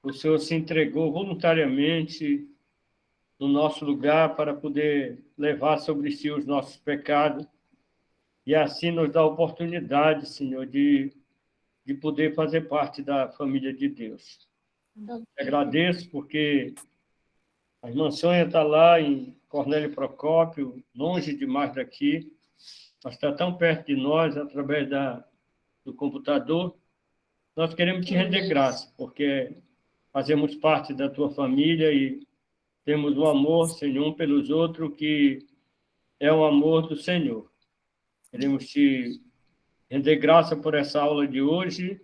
o Senhor se entregou voluntariamente no nosso lugar para poder levar sobre si os nossos pecados e assim nos dá a oportunidade, Senhor, de poder fazer parte da família de Deus. Agradeço porque a irmã Sônia está lá em Cornélio Procópio, longe demais daqui, mas está tão perto de nós através do computador. Nós queremos te render graça, porque fazemos parte da tua família e temos um amor, Senhor, um pelos outros, que é o amor do Senhor. Queremos te render graça por essa aula de hoje,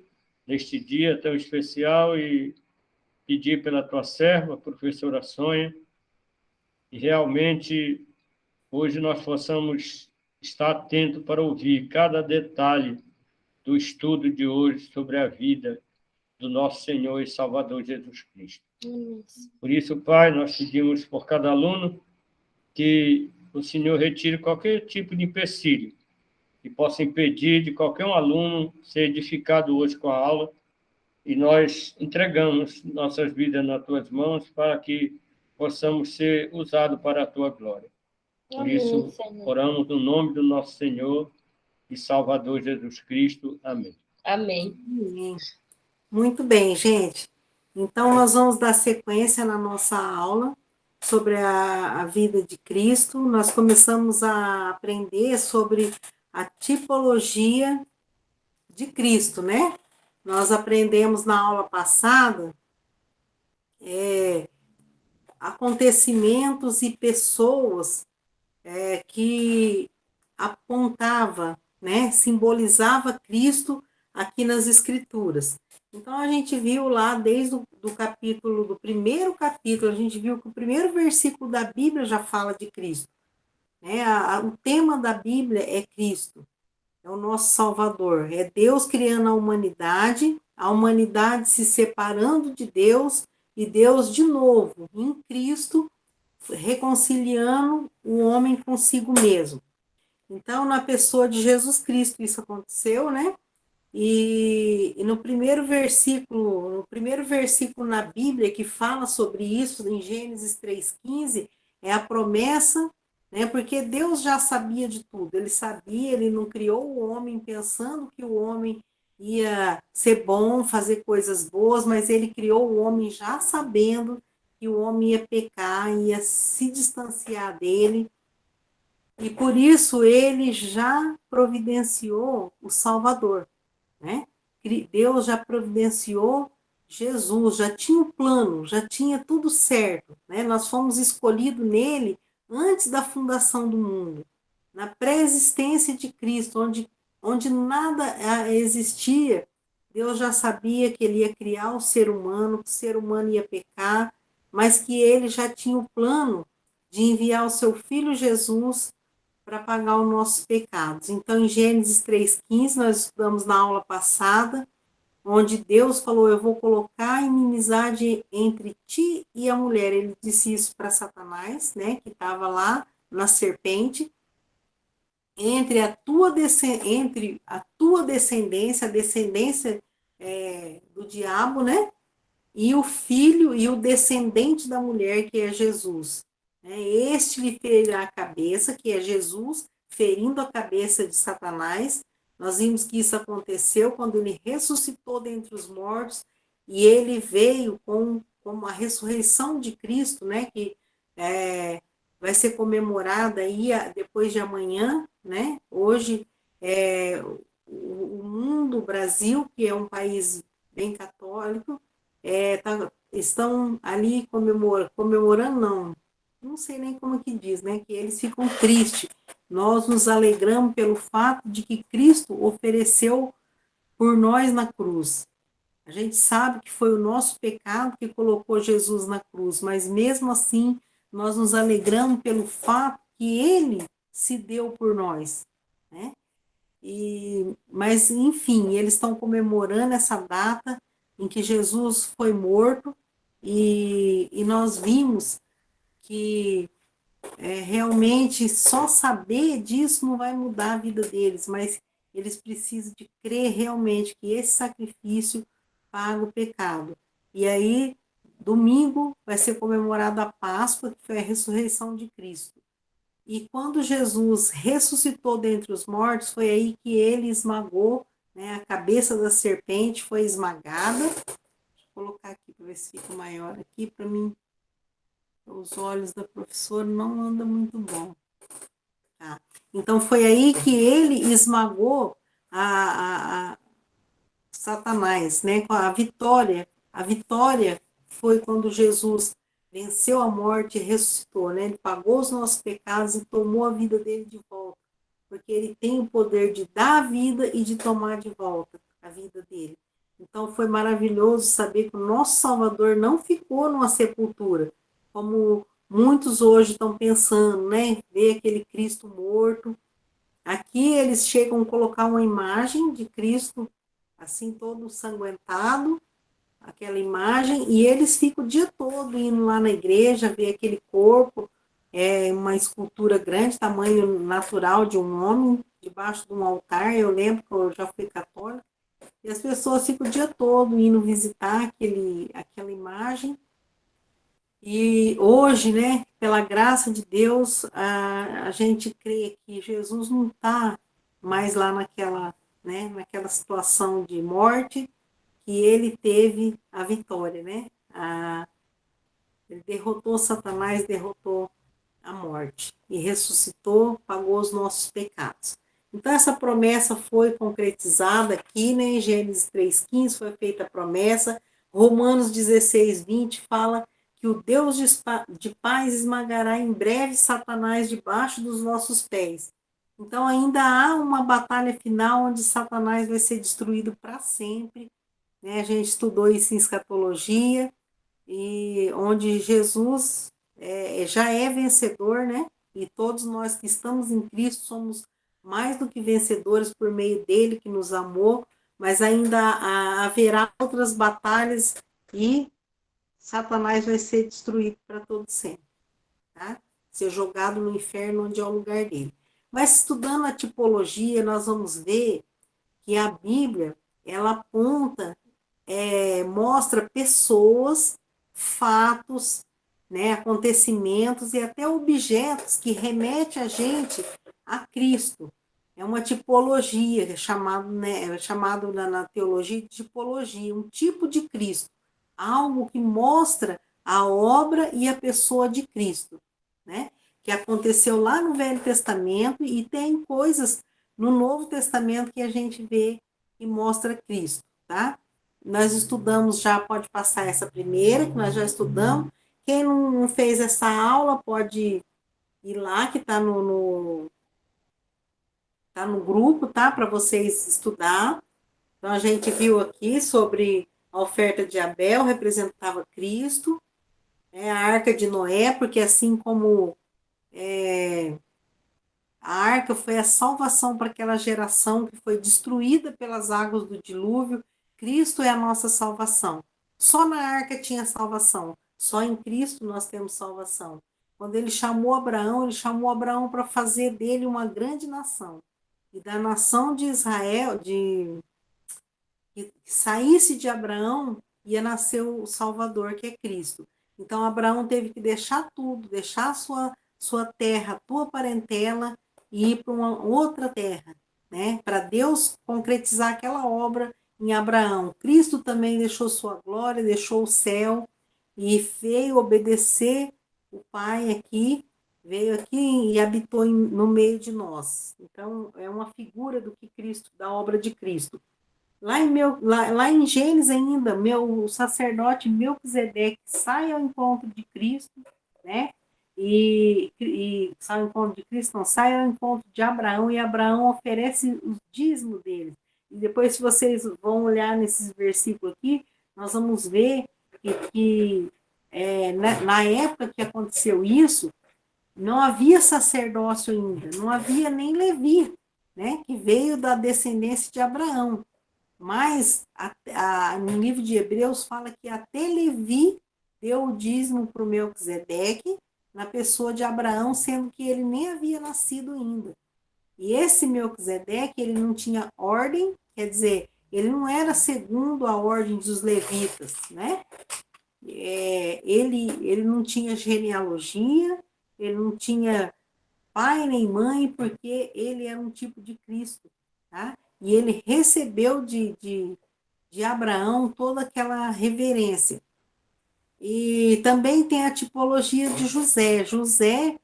neste dia tão especial, e pedir pela tua serva, a professora Sônia, e realmente hoje nós possamos estar atentos para ouvir cada detalhe do estudo de hoje sobre a vida do nosso Senhor e Salvador Jesus Cristo. Por isso, Pai, nós pedimos por cada aluno que o Senhor retire qualquer tipo de empecilho que possa impedir de qualquer um aluno ser edificado hoje com a aula, e nós entregamos nossas vidas nas tuas mãos para que possamos ser usados para a tua glória. Por isso, oramos no nome do nosso Senhor e Salvador Jesus Cristo. Amém. Amém. Muito bem, gente. Então, nós vamos dar sequência na nossa aula sobre a vida de Cristo. Nós começamos a aprender sobre a tipologia de Cristo, né? Nós aprendemos na aula passada acontecimentos e pessoas que apontava, né, simbolizava Cristo aqui nas Escrituras. Então, a gente viu lá, desde do primeiro capítulo, a gente viu que o primeiro versículo da Bíblia já fala de Cristo. Né? O tema da Bíblia é Cristo, é o nosso Salvador, é Deus criando a humanidade se separando de Deus, e Deus, de novo, em Cristo, reconciliando o homem consigo mesmo. Então, na pessoa de Jesus Cristo, isso aconteceu, né? E no primeiro versículo na Bíblia que fala sobre isso, em Gênesis 3,15, é a promessa, né? Porque Deus já sabia de tudo, ele sabia, ele não criou o homem pensando que o homem ia ser bom, fazer coisas boas, mas ele criou o homem já sabendo que o homem ia pecar, ia se distanciar dele, e por isso ele já providenciou o Salvador, né? Deus já providenciou Jesus, já tinha o plano, já tinha tudo certo, né? Nós fomos escolhidos nele antes da fundação do mundo, na pré-existência de Cristo, onde nada existia. Deus já sabia que ele ia criar o ser humano, que o ser humano ia pecar, mas que ele já tinha o plano de enviar o seu filho Jesus para pagar os nossos pecados. Então, em Gênesis 3,15, nós estudamos na aula passada, onde Deus falou, eu vou colocar inimizade entre ti e a mulher. Ele disse isso para Satanás, né, que estava lá na serpente, entre a tua descendência, a descendência do diabo, né, e o filho e o descendente da mulher, que é Jesus. Este lhe ferirá a cabeça, que é Jesus, ferindo a cabeça de Satanás. Nós vimos que isso aconteceu quando ele ressuscitou dentre os mortos, e ele veio com a ressurreição de Cristo, né, que vai ser comemorada aí depois de amanhã, né? Hoje, o mundo, o Brasil, que é um país bem católico, estão ali comemorando, não sei nem como que diz, né? Que eles ficam tristes. Nós nos alegramos pelo fato de que Cristo ofereceu por nós na cruz. A gente sabe que foi o nosso pecado que colocou Jesus na cruz, mas mesmo assim nós nos alegramos pelo fato que ele se deu por nós, né? Mas, enfim, eles estão comemorando essa data em que Jesus foi morto, e nós vimos que realmente só saber disso não vai mudar a vida deles, mas eles precisam de crer realmente que esse sacrifício paga o pecado. E aí, domingo, vai ser comemorada a Páscoa, que foi a ressurreição de Cristo. E quando Jesus ressuscitou dentre os mortos, foi aí que ele esmagou, né, a cabeça da serpente foi esmagada. Deixa eu colocar aqui para ver se fica maior aqui para mim. Os olhos da professora não andam muito bom. Tá? Então foi aí que ele esmagou a Satanás, né? Com a vitória. A vitória foi quando Jesus venceu a morte e ressuscitou, né? Ele pagou os nossos pecados e tomou a vida dele de volta, porque ele tem o poder de dar a vida e de tomar de volta a vida dele. Então foi maravilhoso saber que o nosso Salvador não ficou numa sepultura, como muitos hoje estão pensando, né? Ver aquele Cristo morto. Aqui eles chegam a colocar uma imagem de Cristo, assim, todo sanguentado, aquela imagem, e eles ficam o dia todo indo lá na igreja, ver aquele corpo, uma escultura grande, tamanho natural de um homem, debaixo de um altar. Eu lembro que eu já fui católica, e as pessoas ficam o dia todo indo visitar aquela imagem. E hoje, né, pela graça de Deus, a gente crê que Jesus não está mais lá naquela, né, naquela situação de morte, que ele teve a vitória, né? Ele derrotou Satanás, derrotou a morte e ressuscitou, pagou os nossos pecados. Então essa promessa foi concretizada aqui, né? Em Gênesis 3,15 foi feita a promessa. Romanos 16,20 fala que o Deus de paz esmagará em breve Satanás debaixo dos nossos pés. Então ainda há uma batalha final onde Satanás vai ser destruído para sempre, né? A gente estudou isso em escatologia, e onde Jesus já é vencedor, né? E todos nós que estamos em Cristo somos mais do que vencedores por meio dele que nos amou, mas ainda haverá outras batalhas e Satanás vai ser destruído para todo sempre, tá? Ser jogado no inferno onde é o lugar dele. Mas estudando a tipologia, nós vamos ver que a Bíblia, ela aponta, mostra pessoas, fatos, né, acontecimentos e até objetos que remetem a gente a Cristo. É uma tipologia, é chamado na teologia de tipologia, um tipo de Cristo, algo que mostra a obra e a pessoa de Cristo, né? Que aconteceu lá no Velho Testamento e tem coisas no Novo Testamento que a gente vê e mostra Cristo, tá? Nós estudamos já, pode passar essa primeira, que nós já estudamos. Quem não fez essa aula pode ir lá, que está tá no grupo, tá? Para vocês estudar. Então, a gente viu aqui sobre a oferta de Abel, representava Cristo, a arca de Noé, porque assim como a arca foi a salvação para aquela geração que foi destruída pelas águas do dilúvio, Cristo é a nossa salvação. Só na arca tinha salvação, só em Cristo nós temos salvação. Quando ele chamou Abraão para fazer dele uma grande nação. E da nação de Israel, que saísse de Abraão, ia nascer o Salvador, que é Cristo. Então Abraão teve que deixar tudo, deixar a sua terra, a tua parentela, e ir para uma outra terra, né? Para Deus concretizar aquela obra em Abraão. Cristo também deixou sua glória, deixou o céu e veio obedecer o Pai aqui, veio aqui e habitou no meio de nós. Então, é uma figura do que Cristo, da obra de Cristo. Lá em Gênesis ainda, o sacerdote Melquisedeque sai ao encontro de Cristo, né? E sai ao encontro de Cristo, não, sai ao encontro de Abraão, e Abraão oferece o dízimo dele. E depois, se vocês vão olhar nesses versículos aqui, nós vamos ver que na época que aconteceu isso, não havia sacerdócio ainda, não havia nem Levi, né? Que veio da descendência de Abraão. Mas no livro de Hebreus fala que até Levi deu o dízimo para o Melquisedeque na pessoa de Abraão, sendo que ele nem havia nascido ainda. E esse Melquisedeque, ele não tinha ordem, quer dizer, ele não era segundo a ordem dos levitas, né? ele não tinha genealogia, ele não tinha pai nem mãe, porque ele era um tipo de Cristo, tá? E ele recebeu de Abraão toda aquela reverência. E também tem a tipologia de José. José,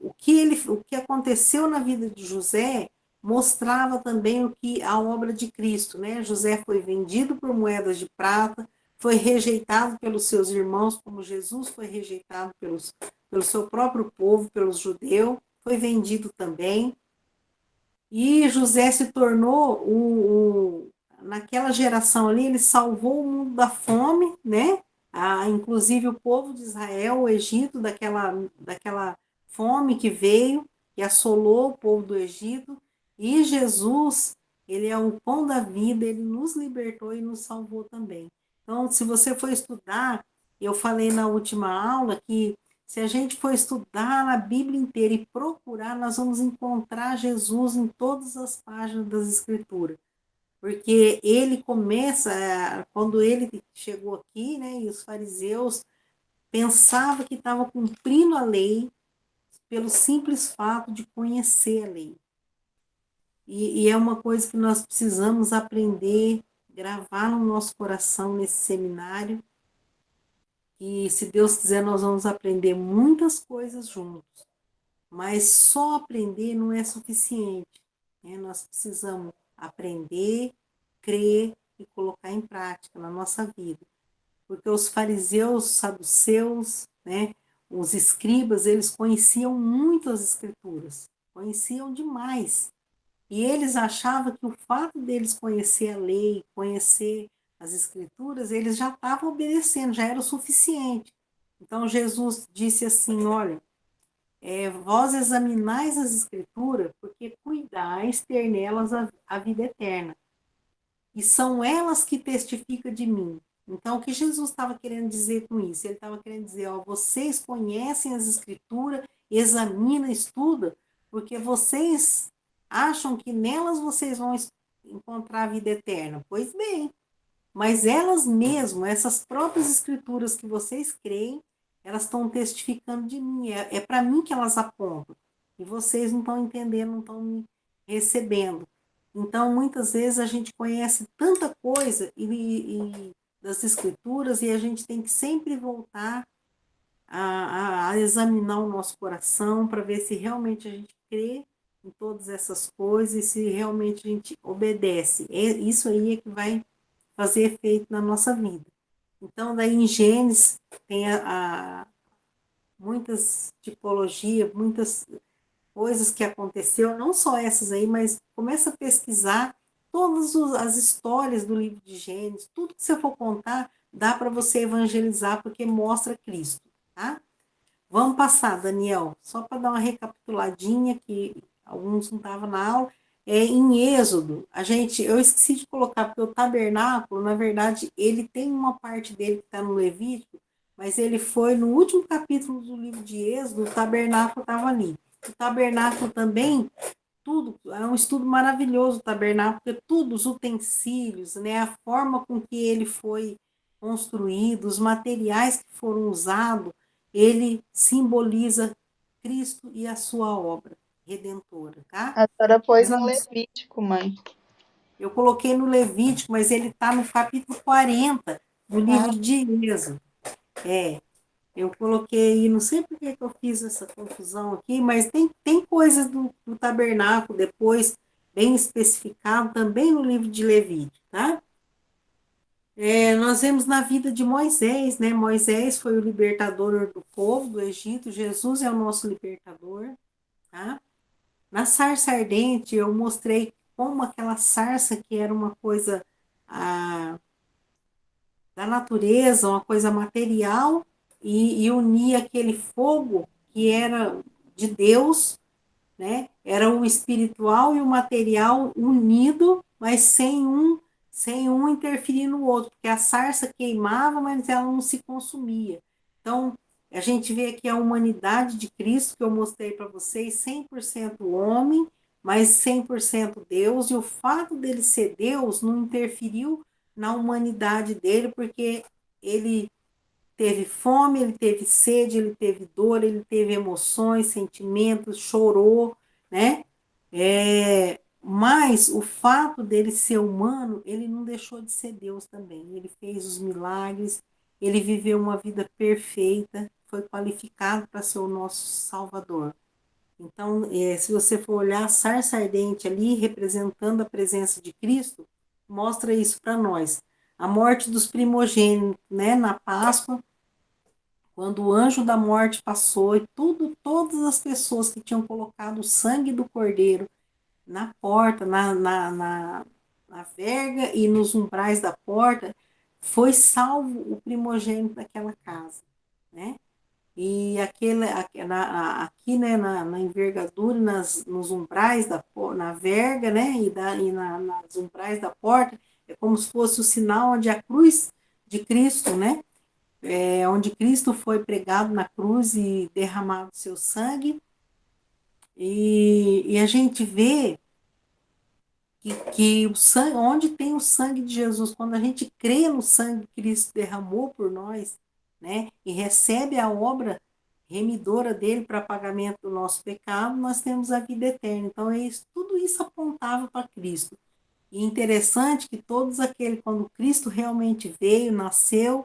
o que aconteceu na vida de José mostrava também a obra de Cristo, né? José foi vendido por moedas de prata, foi rejeitado pelos seus irmãos, como Jesus foi rejeitado pelo seu próprio povo, pelos judeus, foi vendido também. E José se tornou naquela geração ali, ele salvou o mundo da fome, né? Inclusive o povo de Israel, o Egito, daquela fome que veio e assolou o povo do Egito. E Jesus, ele é o pão da vida, ele nos libertou e nos salvou também. Então, se você for estudar, eu falei na última aula que se a gente for estudar a Bíblia inteira e procurar, nós vamos encontrar Jesus em todas as páginas das Escrituras. Porque ele começa, quando ele chegou aqui, né, e os fariseus pensavam que estavam cumprindo a lei pelo simples fato de conhecer a lei. E é uma coisa que nós precisamos aprender, gravar no nosso coração nesse seminário, e se Deus quiser, nós vamos aprender muitas coisas juntos. Mas só aprender não é suficiente, né? Nós precisamos aprender, crer e colocar em prática na nossa vida. Porque os fariseus, saduceus, né, os escribas, eles conheciam muito as escrituras, conheciam demais. E eles achavam que o fato deles conhecer a lei, conhecer as escrituras, eles já estavam obedecendo, já era o suficiente. Então Jesus disse assim, olha, vós examinais as escrituras, porque cuidais ter nelas a vida eterna. E são elas que testificam de mim. Então, o que Jesus estava querendo dizer com isso? Ele estava querendo dizer, ó, vocês conhecem as escrituras, examinam, estudam, porque vocês acham que nelas vocês vão encontrar a vida eterna. Pois bem, mas elas mesmas, essas próprias escrituras que vocês creem, elas estão testificando de mim. É para mim que elas apontam. E vocês não estão entendendo, não estão me recebendo. Então, muitas vezes a gente conhece tanta coisa das escrituras e a gente tem que sempre voltar a examinar o nosso coração para ver se realmente a gente crê em todas essas coisas e se realmente a gente obedece. Isso aí é que vai fazer efeito na nossa vida. Então, daí em Gênesis tem muitas tipologias, muitas coisas que aconteceu, não só essas aí, mas começa a pesquisar todas as histórias do livro de Gênesis, tudo que você for contar, dá para você evangelizar, porque mostra Cristo, tá? Vamos passar, Daniel, só para dar uma recapituladinha, que alguns não estavam na aula. Em Êxodo, eu esqueci de colocar, porque o tabernáculo, na verdade, ele tem uma parte dele que está no Levítico, mas ele foi no último capítulo do livro de Êxodo, o tabernáculo estava ali. O tabernáculo também, tudo, é um estudo maravilhoso o tabernáculo, porque todos os utensílios, né, a forma com que ele foi construído, os materiais que foram usados, ele simboliza Cristo e a sua obra redentora, tá? A senhora pôs Mas no Levítico, mãe. eu coloquei no Levítico, mas ele está no capítulo 40 do livro de Êxodo. Eu coloquei aí, não sei por que eu fiz essa confusão aqui, mas tem coisas do tabernáculo depois, bem especificado, também no livro de Levítico, tá? Nós vemos na vida de Moisés, né? Moisés foi o libertador do povo do Egito, Jesus é o nosso libertador, tá? Na sarça ardente, eu mostrei como aquela sarça que era uma coisa da natureza, uma coisa material, e unia aquele fogo que era de Deus, né? Era o espiritual e o material unido, mas sem um interferir no outro, porque a sarça queimava, mas ela não se consumia. Então, a gente vê aqui a humanidade de Cristo, que eu mostrei para vocês, 100% homem, mas 100% Deus, e o fato dele ser Deus não interferiu na humanidade dele, porque ele teve fome, ele teve sede, ele teve dor, ele teve emoções, sentimentos, chorou, né? Mas o fato dele ser humano, ele não deixou de ser Deus também. Ele fez os milagres, ele viveu uma vida perfeita, foi qualificado para ser o nosso Salvador. Então, se você for olhar a sarça ardente ali, representando a presença de Cristo, mostra isso para nós. A morte dos primogênitos, né, na Páscoa, quando o anjo da morte passou e todas as pessoas que tinham colocado o sangue do cordeiro na porta, na verga e nos umbrais da porta, foi salvo o primogênito daquela casa, né? E aqui, né, na envergadura, nos umbrais na verga, né, nas umbrais da porta, é como se fosse o sinal onde a cruz de Cristo, né, onde Cristo foi pregado na cruz e derramado seu sangue. E a gente vê que o sangue, onde tem o sangue de Jesus, quando a gente crê no sangue que Cristo derramou por nós, né, e recebe a obra remidora dele para pagamento do nosso pecado, nós temos a vida eterna. Então, tudo isso apontava para Cristo. E interessante que todos aqueles, quando Cristo realmente veio, nasceu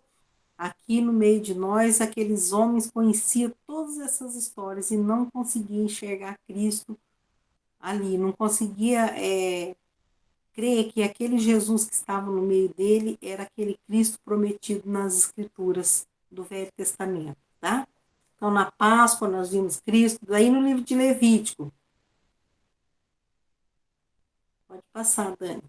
aqui no meio de nós, aqueles homens conheciam todas essas histórias e não conseguiam enxergar Cristo ali, não conseguia crer que aquele Jesus que estava no meio dele era aquele Cristo prometido nas Escrituras do Velho Testamento, tá? Então, na Páscoa, nós vimos Cristo. Daí, no livro de Levítico. Pode passar, Dani.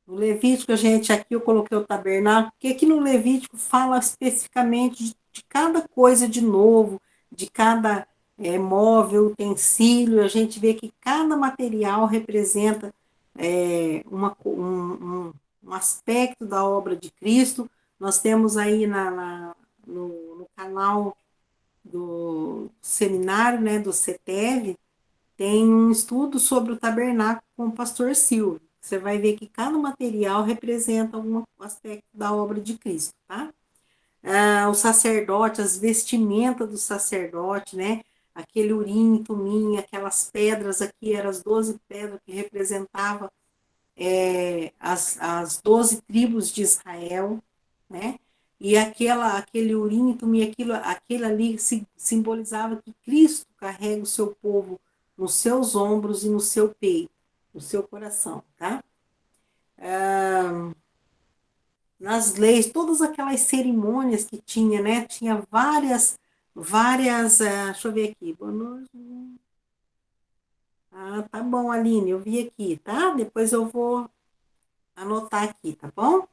No Levítico, aqui eu coloquei o tabernáculo, porque aqui no Levítico fala especificamente de cada coisa de novo, de cada móvel, utensílio. A gente vê que cada material representa um aspecto da obra de Cristo. Nós temos aí no canal do seminário, né, do CETEV, tem um estudo sobre o tabernáculo com o pastor Silvio. Você vai ver que cada material representa algum aspecto da obra de Cristo, tá? O sacerdote, as vestimentas do sacerdote, né? Aquele urim e tumim, aquelas pedras aqui, eram as 12 pedras que representavam as 12 tribos de Israel, né? E aquele urim e tumim, aquilo ali simbolizava que Cristo carrega o seu povo nos seus ombros e no seu peito, no seu coração, tá? Nas leis, todas aquelas cerimônias que tinha, né? Tinha várias, deixa eu ver aqui, boa noite. Tá bom, Aline, eu vi aqui, tá? Depois eu vou anotar aqui, tá bom?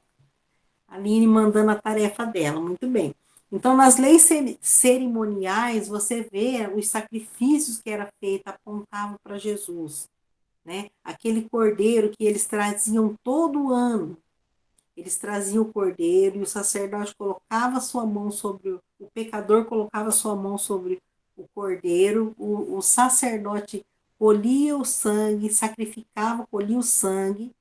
A Aline mandando a tarefa dela, muito bem. Então, nas leis cerimoniais, você vê os sacrifícios que era feito apontavam para Jesus, né? Aquele cordeiro que eles traziam todo ano. Eles traziam o cordeiro e o sacerdote colocava sua mão sobre o pecador colocava sua mão sobre o cordeiro, o sacerdote colhia o sangue, sacrificava, colhia o sangue.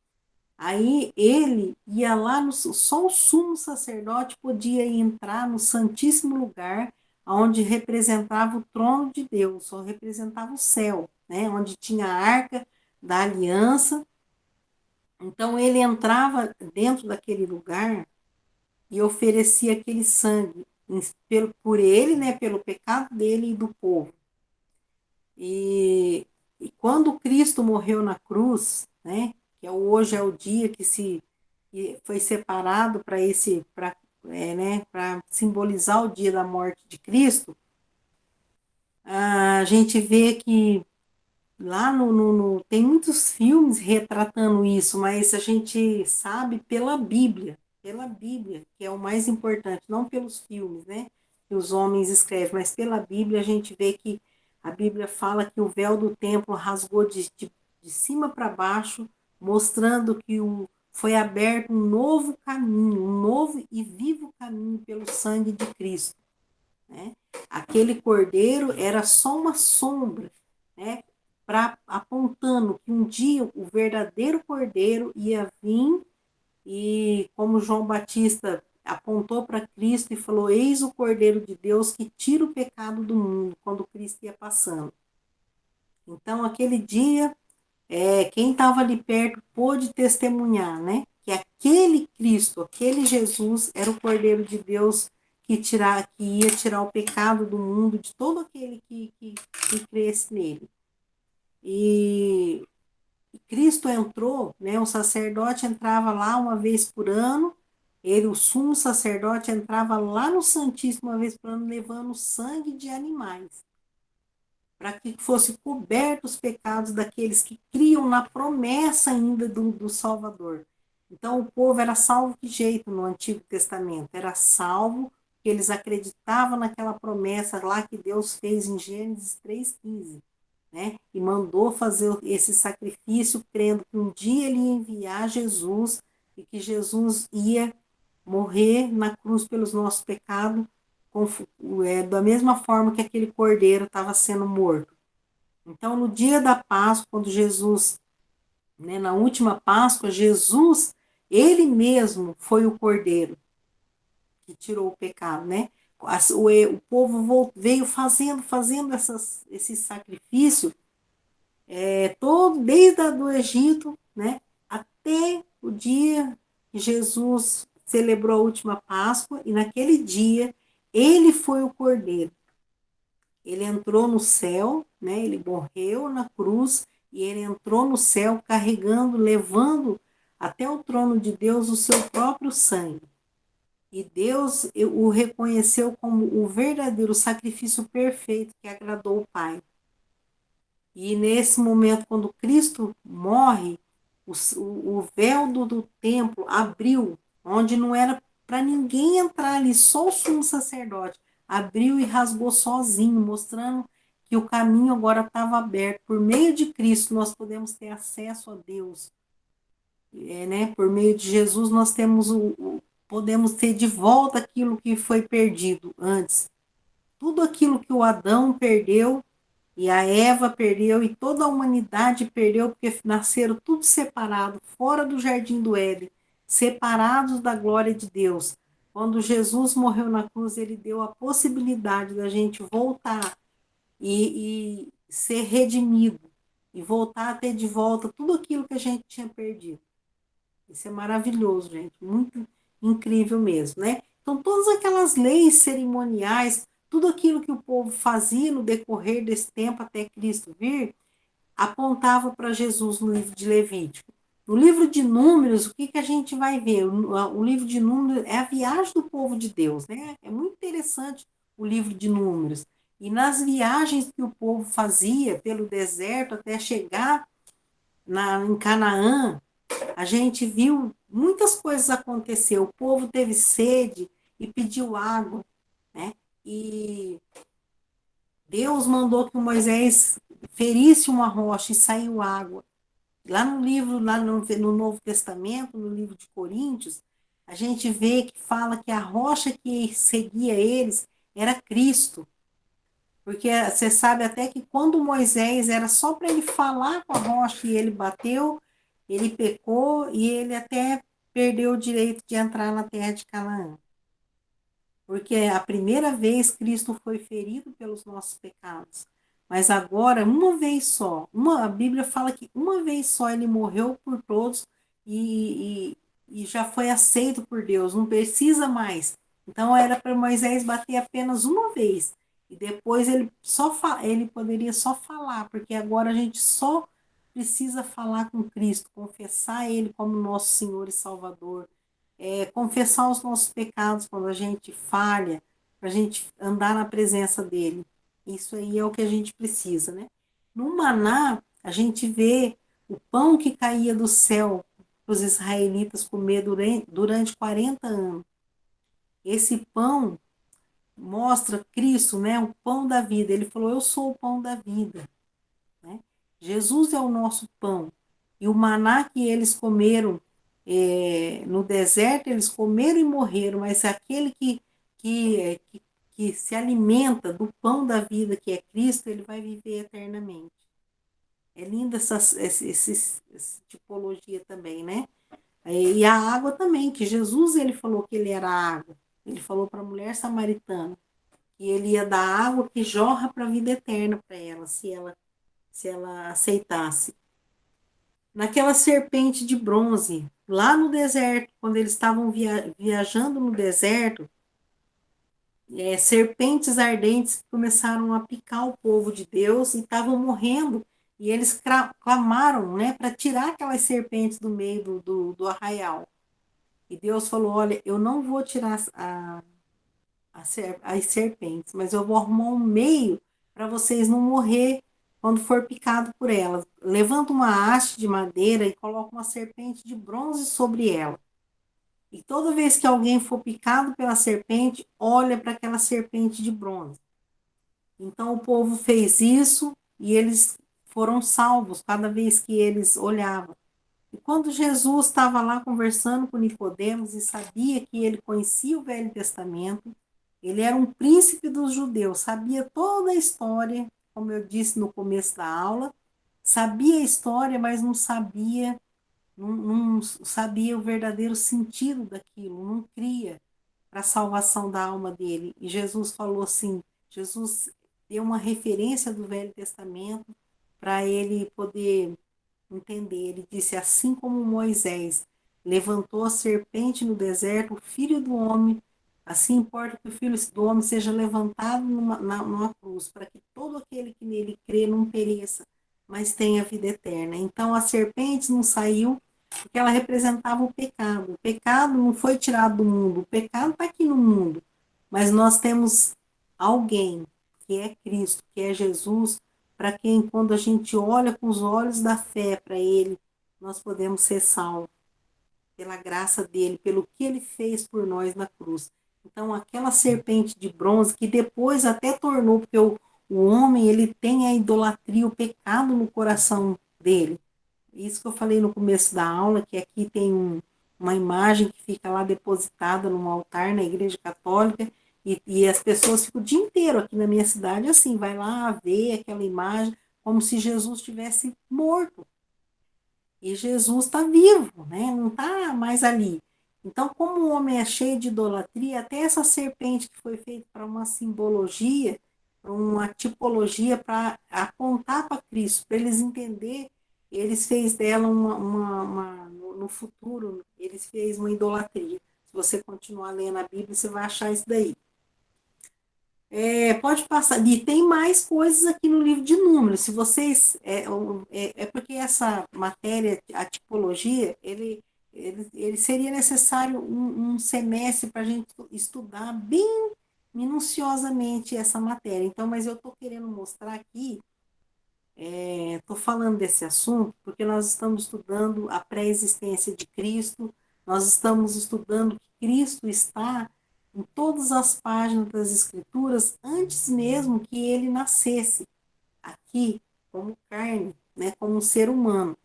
Aí ele ia lá, só o sumo sacerdote podia entrar no Santíssimo Lugar, onde representava o trono de Deus, só representava o céu, né? Onde tinha a arca da aliança. Então ele entrava dentro daquele lugar e oferecia aquele sangue por ele, né? Pelo pecado dele e do povo. E quando Cristo morreu na cruz, né? Que hoje é o dia que foi separado para simbolizar o dia da morte de Cristo, a gente vê que lá tem muitos filmes retratando isso, mas a gente sabe pela Bíblia, que é o mais importante, não pelos filmes, né, que os homens escrevem, mas pela Bíblia a gente vê que a Bíblia fala que o véu do templo rasgou de cima para baixo, mostrando que foi aberto um novo caminho, um novo e vivo caminho pelo sangue de Cristo, né? Aquele cordeiro era só uma sombra, né? Apontando que um dia o verdadeiro cordeiro ia vir e como João Batista apontou para Cristo e falou: eis o Cordeiro de Deus que tira o pecado do mundo, quando Cristo ia passando. Então, aquele dia, quem estava ali perto pôde testemunhar, né? Que aquele Cristo, aquele Jesus, era o Cordeiro de Deus que ia tirar o pecado do mundo de todo aquele que cresce nele. E Cristo entrou, né? O sacerdote entrava lá uma vez por ano. Ele, o sumo sacerdote, entrava lá no Santíssimo uma vez por ano, levando sangue de animais, para que fosse coberto os pecados daqueles que criam na promessa ainda do Salvador. Então o povo era salvo de jeito no Antigo Testamento? Era salvo porque eles acreditavam naquela promessa lá que Deus fez em Gênesis 3,15, né? E mandou fazer esse sacrifício, crendo que um dia ele ia enviar Jesus e que Jesus ia morrer na cruz pelos nossos pecados, da mesma forma que aquele cordeiro estava sendo morto. Então, no dia da Páscoa, quando Jesus, né, na última Páscoa, Jesus, ele mesmo foi o cordeiro que tirou o pecado, né? O povo veio fazendo esse sacrifício todo desde o Egito, né, até o dia que Jesus celebrou a última Páscoa, e naquele dia ele foi o cordeiro. Ele entrou no céu, né, ele morreu na cruz e ele entrou no céu carregando, levando até o trono de Deus o seu próprio sangue. E Deus o reconheceu como o verdadeiro sacrifício perfeito que agradou o Pai. E nesse momento, quando Cristo morre, o véu do templo abriu, onde não era para ninguém entrar ali, só o sumo sacerdote. Abriu e rasgou sozinho, mostrando que o caminho agora estava aberto. Por meio de Cristo, nós podemos ter acesso a Deus. Né? Por meio de Jesus, nós podemos ter de volta aquilo que foi perdido antes. Tudo aquilo que o Adão perdeu, e a Eva perdeu, e toda a humanidade perdeu, porque nasceram tudo separado, fora do jardim do Éden, separados da glória de Deus. Quando Jesus morreu na cruz, ele deu a possibilidade da gente voltar e ser redimido, e voltar a ter de volta tudo aquilo que a gente tinha perdido. Isso é maravilhoso, gente, muito incrível mesmo, né? Então, todas aquelas leis cerimoniais, tudo aquilo que o povo fazia no decorrer desse tempo até Cristo vir, apontava para Jesus no livro de Levítico. No livro de Números, o que a gente vai ver? O livro de Números é a viagem do povo de Deus, né? É muito interessante o livro de Números. E nas viagens que o povo fazia pelo deserto até chegar em Canaã, a gente viu muitas coisas acontecer. O povo teve sede e pediu água, né? E Deus mandou que Moisés ferisse uma rocha e saiu água. Lá no livro, lá no Novo Testamento, no livro de Coríntios, a gente vê que fala que a rocha que seguia eles era Cristo. Porque você sabe até que quando Moisés era só para ele falar com a rocha e ele bateu, ele pecou e ele até perdeu o direito de entrar na terra de Canaã. Porque a primeira vez Cristo foi ferido pelos nossos pecados. Mas agora, uma vez só, a Bíblia fala que uma vez só ele morreu por todos e já foi aceito por Deus, não precisa mais. Então era para Moisés bater apenas uma vez. E depois ele poderia só falar, porque agora a gente só precisa falar com Cristo, confessar Ele como nosso Senhor e Salvador, confessar os nossos pecados quando a gente falha, para a gente andar na presença dele. Isso aí é o que a gente precisa, né? No maná, a gente vê o pão que caía do céu para os israelitas comer durante 40 anos. Esse pão mostra Cristo, né? O pão da vida. Ele falou, eu sou o pão da vida. Né? Jesus é o nosso pão. E o maná que eles comeram no deserto, eles comeram e morreram, mas aquele que se alimenta do pão da vida, que é Cristo, ele vai viver eternamente. É linda essa tipologia também, né? E a água também, que Jesus ele falou que ele era a água. Ele falou para a mulher samaritana que ele ia dar água que jorra para a vida eterna para ela, se ela aceitasse. Naquela serpente de bronze, lá no deserto, quando eles estavam viajando no deserto, serpentes ardentes começaram a picar o povo de Deus e estavam morrendo. E eles clamaram, né, para tirar aquelas serpentes do meio do arraial. E Deus falou: olha, eu não vou tirar as serpentes, mas eu vou arrumar um meio para vocês não morrer quando for picado por elas. Levanta uma haste de madeira e coloca uma serpente de bronze sobre ela. E toda vez que alguém for picado pela serpente, olha para aquela serpente de bronze. Então o povo fez isso e eles foram salvos cada vez que eles olhavam. E quando Jesus estava lá conversando com Nicodemos e sabia que ele conhecia o Velho Testamento, ele era um príncipe dos judeus, sabia toda a história, como eu disse no começo da aula, sabia a história, mas não sabia o verdadeiro sentido daquilo, não cria para a salvação da alma dele. E Jesus falou assim, Jesus deu uma referência do Velho Testamento para ele poder entender. Ele disse: assim como Moisés levantou a serpente no deserto, o filho do homem, assim importa que o filho do homem seja levantado numa cruz, para que todo aquele que nele crê não pereça, mas tenha vida eterna. Então a serpente não saiu porque ela representava o pecado. O pecado não foi tirado do mundo, o pecado está aqui no mundo, mas nós temos alguém que é Cristo, que é Jesus, para quem, quando a gente olha com os olhos da fé para Ele, nós podemos ser salvos pela graça dele, pelo que ele fez por nós na cruz. Então, aquela serpente de bronze, que depois até tornou, porque o homem ele tem a idolatria, o pecado no coração dele. Isso que eu falei no começo da aula, que aqui tem uma imagem que fica lá depositada num altar na igreja católica, e as pessoas ficam o dia inteiro aqui na minha cidade assim, vai lá ver aquela imagem, como se Jesus tivesse morto. E Jesus está vivo, né? Não está mais ali. Então, como o homem é cheio de idolatria, até essa serpente que foi feita para uma simbologia, para uma tipologia, para apontar para Cristo, para eles entenderem, eles fez dela no futuro, eles fez uma idolatria. Se você continuar lendo a Bíblia, você vai achar isso daí. Pode passar. E tem mais coisas aqui no livro de Números. Se vocês. É porque essa matéria, a tipologia, ele seria necessário um semestre para a gente estudar bem minuciosamente essa matéria. Então, mas eu estou querendo mostrar aqui, estou falando desse assunto, porque nós estamos estudando a pré-existência de Cristo, nós estamos estudando que Cristo está em todas as páginas das Escrituras antes mesmo que ele nascesse aqui como carne, né, como um ser humano.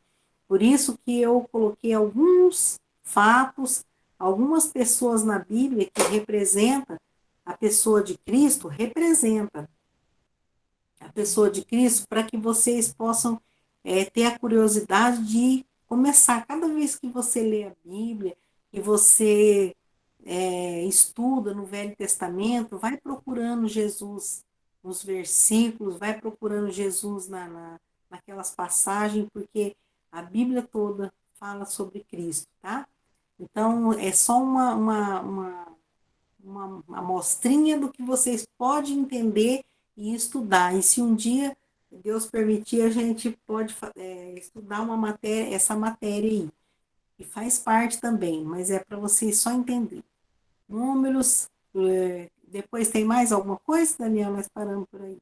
Por isso que eu coloquei alguns fatos, algumas pessoas na Bíblia que representam a pessoa de Cristo, representa a pessoa de Cristo, para que vocês possam ter a curiosidade de começar. Cada vez que você lê a Bíblia, que você estuda no Velho Testamento, vai procurando Jesus nos versículos, vai procurando Jesus naquelas passagens, porque a Bíblia toda fala sobre Cristo, tá? Então, é só uma amostrinha do que vocês podem entender e estudar. E se um dia Deus permitir, a gente pode estudar essa matéria aí, que faz parte também, mas é para vocês só entender. Números, depois tem mais alguma coisa, Daniel? Nós paramos por aí.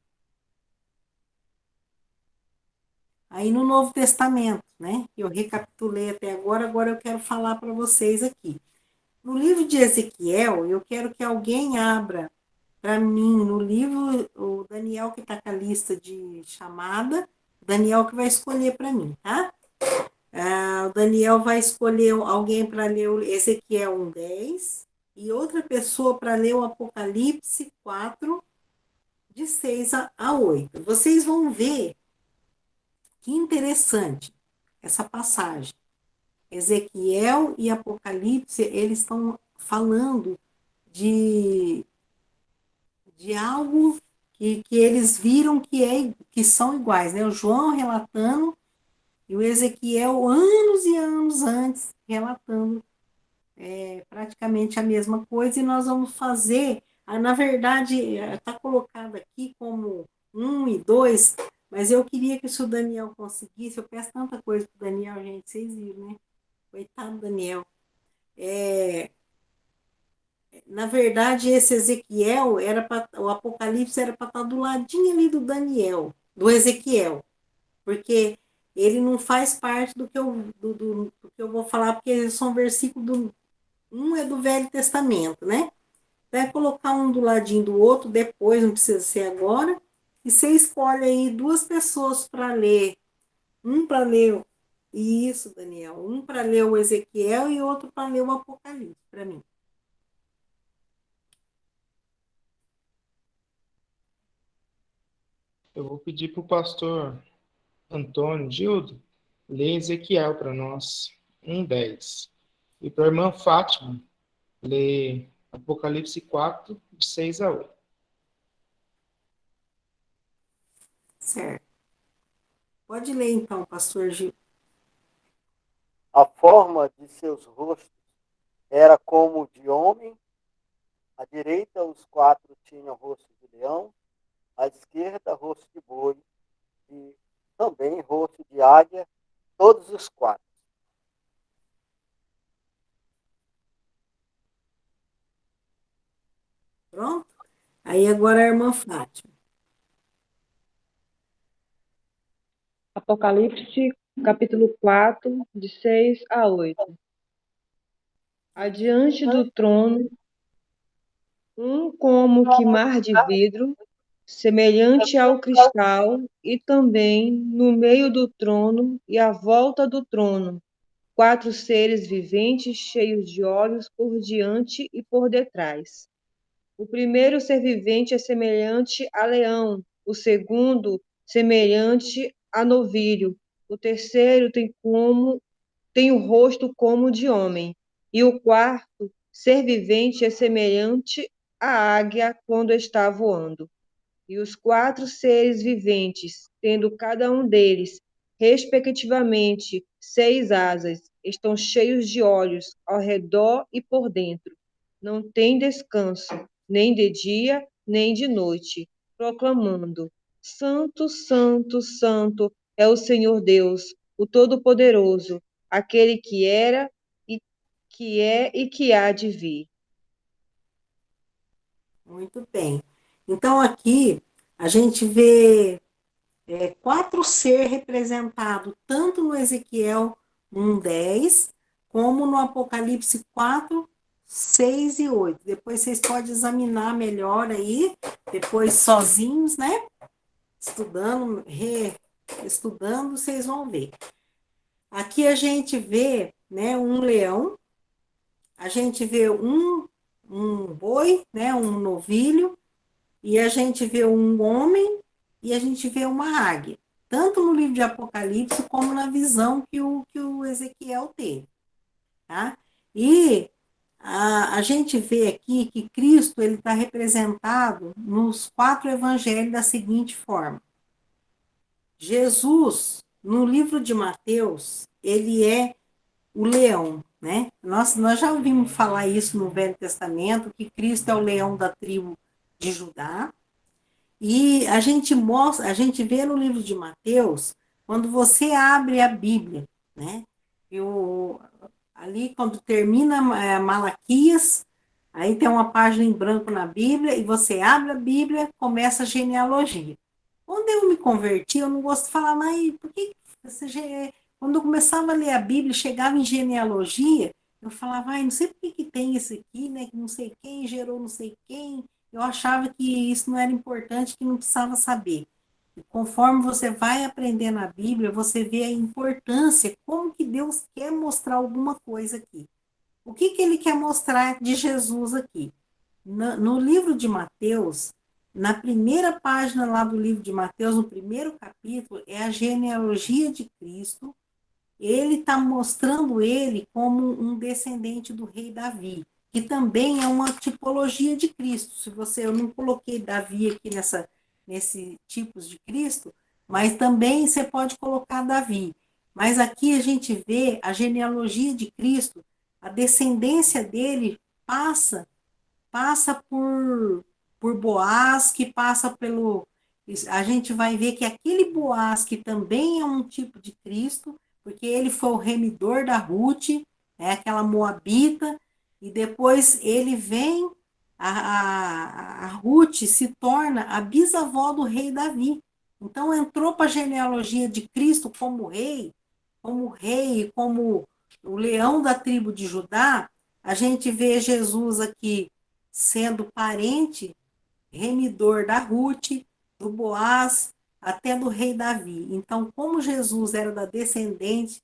Aí no Novo Testamento, né? Eu recapitulei até agora eu quero falar para vocês aqui. No livro de Ezequiel, eu quero que alguém abra para mim no livro, o Daniel que está com a lista de chamada, o Daniel que vai escolher para mim, tá? O Daniel vai escolher alguém para ler o Ezequiel 1:10 e outra pessoa para ler o Apocalipse 4, de 6 a 8. Vocês vão ver que interessante essa passagem. Ezequiel e Apocalipse, eles estão falando de, de algo que eles viram que são iguais, né? O João relatando e o Ezequiel, anos e anos antes, relatando praticamente a mesma coisa, e nós vamos fazer, na verdade, está colocado aqui como 1 e 2, mas eu queria que se o Daniel conseguisse, eu peço tanta coisa para o Daniel, gente, vocês viram, né? Coitado do Daniel. Na verdade, esse Ezequiel, o Apocalipse era para estar do ladinho ali do Daniel, do Ezequiel, porque ele não faz parte do que eu vou falar, porque são versículos um é do Velho Testamento, né? Vai colocar um do ladinho do outro depois, não precisa ser agora. E você escolhe aí 2 pessoas para ler. Um para ler isso, Daniel. Um para ler o Ezequiel e outro para ler o Apocalipse, para mim. Eu vou pedir para o pastor Antônio Gildo ler Ezequiel para nós, 1:10. E para a irmã Fátima ler Apocalipse 4, de 6 a 8. Certo. Pode ler então, pastor Gil. A forma de seus rostos era como de homem. À direita, os 4 tinham rosto de leão. À esquerda, rosto de boi. E também rosto de águia. Todos os 4. Pronto? Aí agora a irmã Fátima. Apocalipse, capítulo 4, de 6 a 8. Adiante do trono, um como que mar de vidro, semelhante ao cristal, e também no meio do trono e à volta do trono, 4 seres viventes cheios de olhos por diante e por detrás. O primeiro ser vivente é semelhante a leão, o segundo semelhante a novilho, o terceiro tem o rosto como de homem, e o quarto ser vivente é semelhante à águia quando está voando. E os 4 seres viventes, tendo cada um deles, respectivamente, 6 asas, estão cheios de olhos ao redor e por dentro. Não têm descanso, nem de dia, nem de noite, proclamando: Santo, Santo, Santo é o Senhor Deus, o Todo-Poderoso, aquele que era e que há de vir. Muito bem. Então aqui a gente vê 4 seres representados tanto no Ezequiel 1:10 como no Apocalipse 4, 6 e 8. Depois vocês podem examinar melhor aí, depois sozinhos, né? Estudando, reestudando, vocês vão ver. Aqui a gente vê, né, um leão, a gente vê um boi, né, um novilho, e a gente vê um homem e a gente vê uma águia. Tanto no livro de Apocalipse como na visão que o Ezequiel teve. Tá? E a gente vê aqui que Cristo ele está representado nos 4 evangelhos da seguinte forma. Jesus, no livro de Mateus, ele é o leão, né? Nós já ouvimos falar isso no Velho Testamento, que Cristo é o leão da tribo de Judá. E a gente vê no livro de Mateus, quando você abre a Bíblia, né? Ali, quando termina Malaquias, aí tem uma página em branco na Bíblia, e você abre a Bíblia, começa a genealogia. Quando eu me converti, eu não gosto de falar, mas por que quando eu começava a ler a Bíblia, chegava em genealogia, eu falava, ai, não sei por que tem isso aqui, né? Que não sei quem gerou não sei quem. Eu achava que isso não era importante, que não precisava saber. E conforme você vai aprendendo a Bíblia, você vê a importância, como que Deus quer mostrar alguma coisa aqui. O que ele quer mostrar de Jesus aqui? No livro de Mateus, na primeira página lá do livro de Mateus, no primeiro capítulo, é a genealogia de Cristo, ele está mostrando ele como um descendente do rei Davi, que também é uma tipologia de Cristo. Se você, eu não coloquei Davi aqui nesse tipos de Cristo, mas também você pode colocar Davi. Mas aqui a gente vê a genealogia de Cristo, a descendência dele passa por Boaz, que passa pelo. A gente vai ver que aquele Boaz, que também é um tipo de Cristo, porque ele foi o remidor da Ruth, aquela moabita, e depois ele vem, a Ruth se torna a bisavó do rei Davi. Então entrou para a genealogia de Cristo como rei, como o leão da tribo de Judá. A gente vê Jesus aqui sendo parente, remidor da Ruth, do Boaz, até do rei Davi. Então, como Jesus era da descendência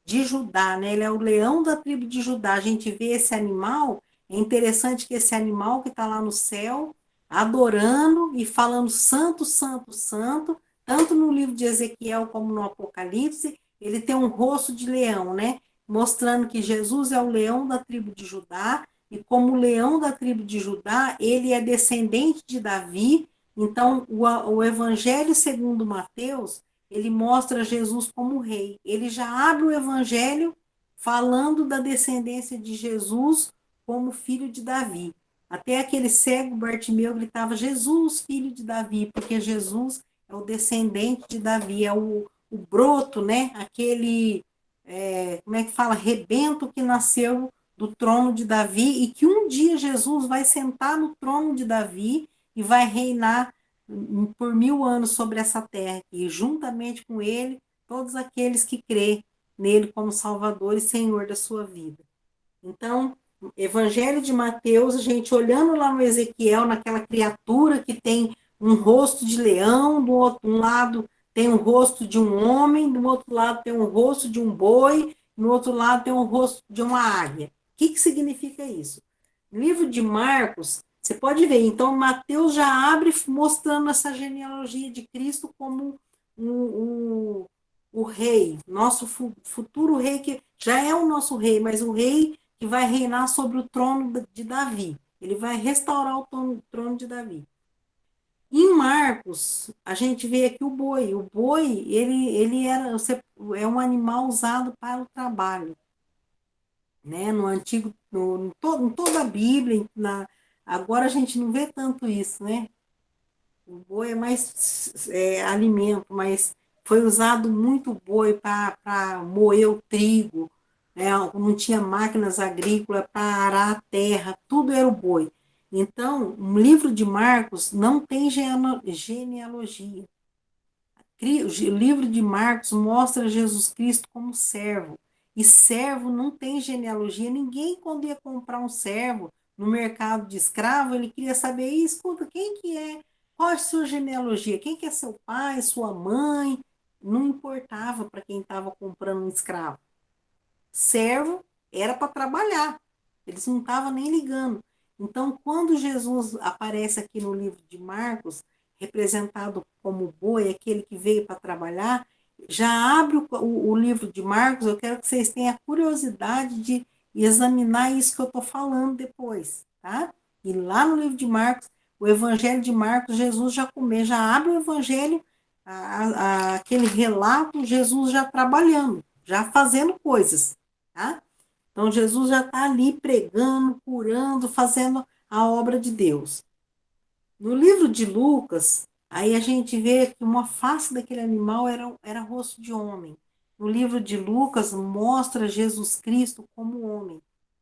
de Judá, né? Ele é o leão da tribo de Judá. A gente vê esse animal, é interessante que esse animal que está lá no céu, adorando e falando santo, santo, santo, tanto no livro de Ezequiel como no Apocalipse, ele tem um rosto de leão, né? Mostrando que Jesus é o leão da tribo de Judá, e como leão da tribo de Judá, ele é descendente de Davi. Então, o Evangelho segundo Mateus, ele mostra Jesus como rei. Ele já abre o Evangelho falando da descendência de Jesus como filho de Davi. Até aquele cego Bartimeu gritava, Jesus, filho de Davi, porque Jesus é o descendente de Davi, é o broto, né? Aquele, como é que fala? Rebento que nasceu do trono de Davi, e que um dia Jesus vai sentar no trono de Davi e vai reinar por 1000 anos sobre essa terra, e juntamente com ele, todos aqueles que crê nele como Salvador e Senhor da sua vida. Então, Evangelho de Mateus, a gente olhando lá no Ezequiel, naquela criatura que tem um rosto de leão, do outro lado tem um rosto de um homem, do outro lado tem um rosto de um boi, no outro lado tem um rosto de uma águia. O que significa isso? No livro de Marcos, você pode ver, então Mateus já abre mostrando essa genealogia de Cristo como o rei, nosso futuro rei, que já é o nosso rei, mas o rei que vai reinar sobre o trono de Davi. Ele vai restaurar o trono de Davi. Em Marcos, a gente vê aqui o boi. O boi, ele é um animal usado para o trabalho. Né? No antigo, em toda a Bíblia, agora a gente não vê tanto isso, né? O boi é mais alimento, mas foi usado muito boi para moer o trigo, né? Não tinha máquinas agrícolas para arar a terra, tudo era o boi. Então, o livro de Marcos não tem genealogia. O livro de Marcos mostra Jesus Cristo como servo. E servo não tem genealogia. Ninguém, quando ia comprar um servo no mercado de escravo, ele queria saber, escuta, quem que é? Qual é a sua genealogia? Quem que é seu pai, sua mãe? Não importava para quem estava comprando um escravo. Servo era para trabalhar. Eles não estavam nem ligando. Então, quando Jesus aparece aqui no livro de Marcos, representado como boi, aquele que veio para trabalhar, já abre o livro de Marcos. Eu quero que vocês tenham a curiosidade de examinar isso que eu estou falando depois, tá? E lá no livro de Marcos, o Evangelho de Marcos, Jesus já abre o Evangelho, aquele relato, Jesus já trabalhando, já fazendo coisas, tá? Então, Jesus já está ali pregando, curando, fazendo a obra de Deus. No livro de Lucas, aí a gente vê que uma face daquele animal era rosto de homem. No livro de Lucas, mostra Jesus Cristo como homem.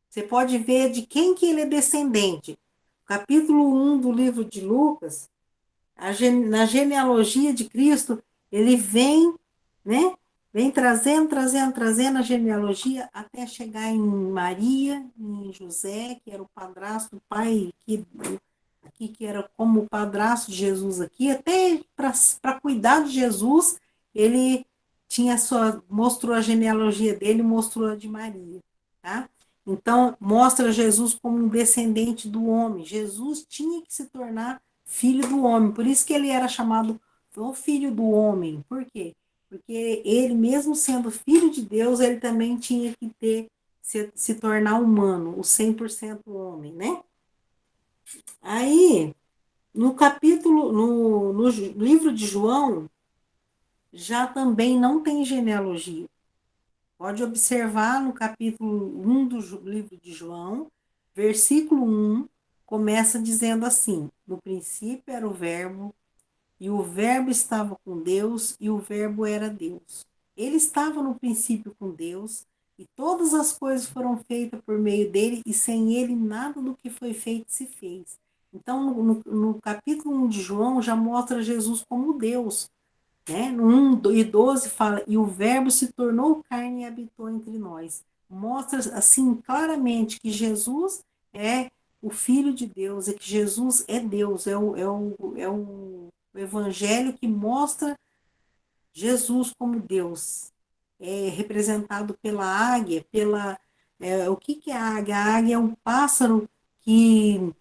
Você pode ver de quem que ele é descendente. Capítulo 1 do livro de Lucas, na genealogia de Cristo, ele vem, né? Vem trazendo a genealogia até chegar em Maria, em José, que era o padrasto do pai, aqui que era como o padrasto de Jesus aqui, até para cuidar de Jesus, ele mostrou a genealogia dele, mostrou a de Maria, tá? Então, mostra Jesus como um descendente do homem. Jesus tinha que se tornar filho do homem, por isso que ele era chamado o filho do homem. Por quê? porque ele, mesmo sendo filho de Deus, ele também tinha que se tornar humano, o 100% homem, né? Aí, no capítulo, no livro de João, já também não tem genealogia. Pode observar no capítulo 1 do livro de João, versículo 1, começa dizendo assim: no princípio era o Verbo, e o Verbo estava com Deus, e o Verbo era Deus. Ele estava no princípio com Deus, e todas as coisas foram feitas por meio dele, e sem ele nada do que foi feito se fez. Então, no capítulo 1 de João, já mostra Jesus como Deus. Né? No 1 e 12 fala, e o Verbo se tornou carne e habitou entre nós. Mostra assim claramente que Jesus é o Filho de Deus, e que Jesus é Deus, é o evangelho que mostra Jesus como Deus. É representado pela águia, o que é a águia? A águia é um pássaro que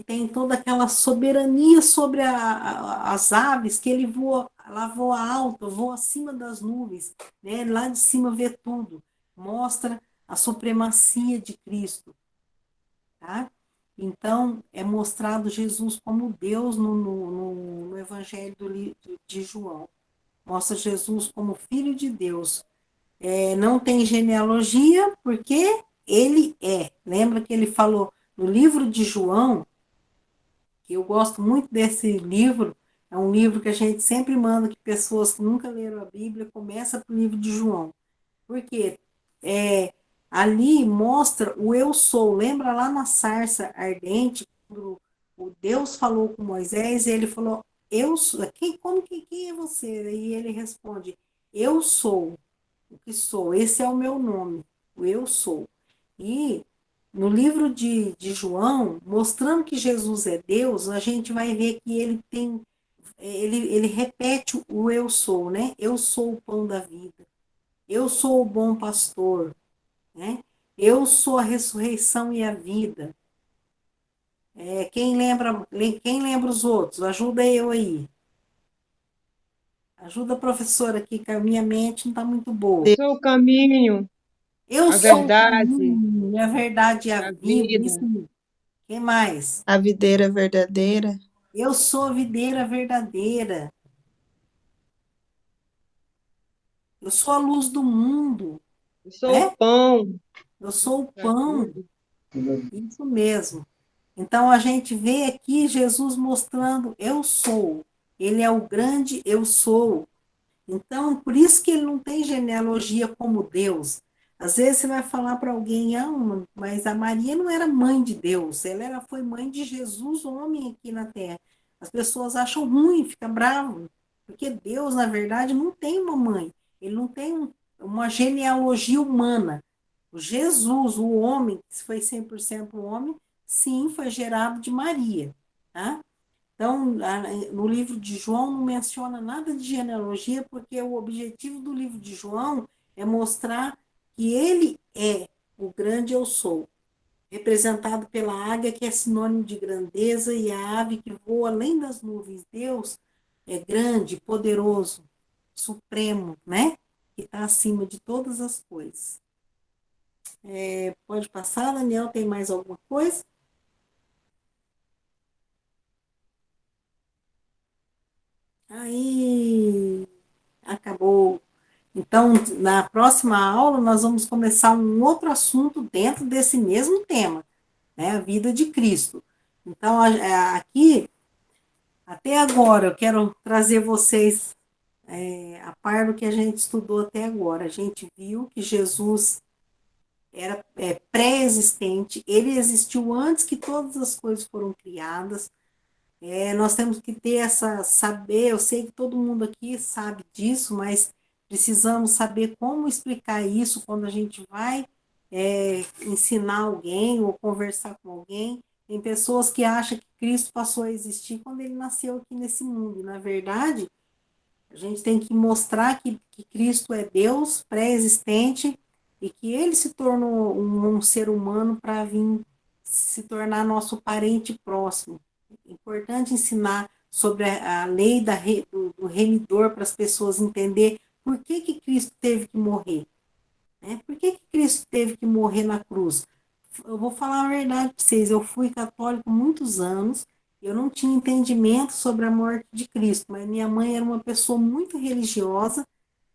tem toda aquela soberania sobre as aves, que ele voa, ela voa alto, voa acima das nuvens, né? Lá de cima vê tudo, mostra a supremacia de Cristo, tá? Então, é mostrado Jesus como Deus no Evangelho de João. Mostra Jesus como Filho de Deus. Não tem genealogia, porque ele é. Lembra que ele falou no livro de João, que eu gosto muito desse livro, é um livro que a gente sempre manda que pessoas que nunca leram a Bíblia começam pelo livro de João. Porque ali mostra o eu sou. Lembra lá na sarça ardente, quando o Deus falou com Moisés, e ele falou, eu sou, quem é você? E ele responde, eu sou o que sou, esse é o meu nome, o eu sou. E no livro de João, mostrando que Jesus é Deus, a gente vai ver que ele repete o eu sou, né? Eu sou o pão da vida, eu sou o bom pastor, né? Eu sou a ressurreição e a vida. Quem lembra os outros? Ajuda eu aí. Ajuda a professora aqui, que a minha mente não está muito boa. Sou o caminho, Eu a sou o verdade, caminho, a verdade e a a vida. Isso vida. mesmo. Quem mais? A videira verdadeira. Eu sou a videira verdadeira. Eu sou a luz do mundo, Eu sou o né? pão Eu sou o da pão. vida. Isso mesmo. Então a gente vê aqui Jesus mostrando eu sou. Ele é o grande eu sou. Então, por isso que ele não tem genealogia como Deus. Às vezes você vai falar para alguém, mas a Maria não era mãe de Deus, foi mãe de Jesus, homem aqui na Terra. As pessoas acham ruim, fica bravo, porque Deus, na verdade, não tem uma mãe, ele não tem uma genealogia humana. O Jesus, o homem, que foi 100% homem, sim, foi gerado de Maria, tá? Então, no livro de João não menciona nada de genealogia, porque o objetivo do livro de João é mostrar que ele é o grande eu sou, representado pela águia, que é sinônimo de grandeza, e a ave que voa além das nuvens. Deus é grande, poderoso, supremo, né? Que está acima de todas as coisas. Pode passar, Daniel, tem mais alguma coisa? Aí, acabou. Então, na próxima aula, nós vamos começar um outro assunto dentro desse mesmo tema, né? A vida de Cristo. Então, aqui, até agora, eu quero trazer vocês a par do que a gente estudou até agora. A gente viu que Jesus era pré-existente, ele existiu antes que todas as coisas foram criadas. Nós temos que ter saber, eu sei que todo mundo aqui sabe disso, mas precisamos saber como explicar isso quando a gente vai ensinar alguém ou conversar com alguém. Tem pessoas que acham que Cristo passou a existir quando ele nasceu aqui nesse mundo. Na verdade, a gente tem que mostrar que Cristo é Deus pré-existente e que ele se tornou um ser humano para vir se tornar nosso parente próximo. É importante ensinar sobre a lei do remidor para as pessoas entender por que que Cristo teve que morrer? Né? Por que que Cristo teve que morrer na cruz? Eu vou falar a verdade para vocês, eu fui católico muitos anos, eu não tinha entendimento sobre a morte de Cristo, mas minha mãe era uma pessoa muito religiosa,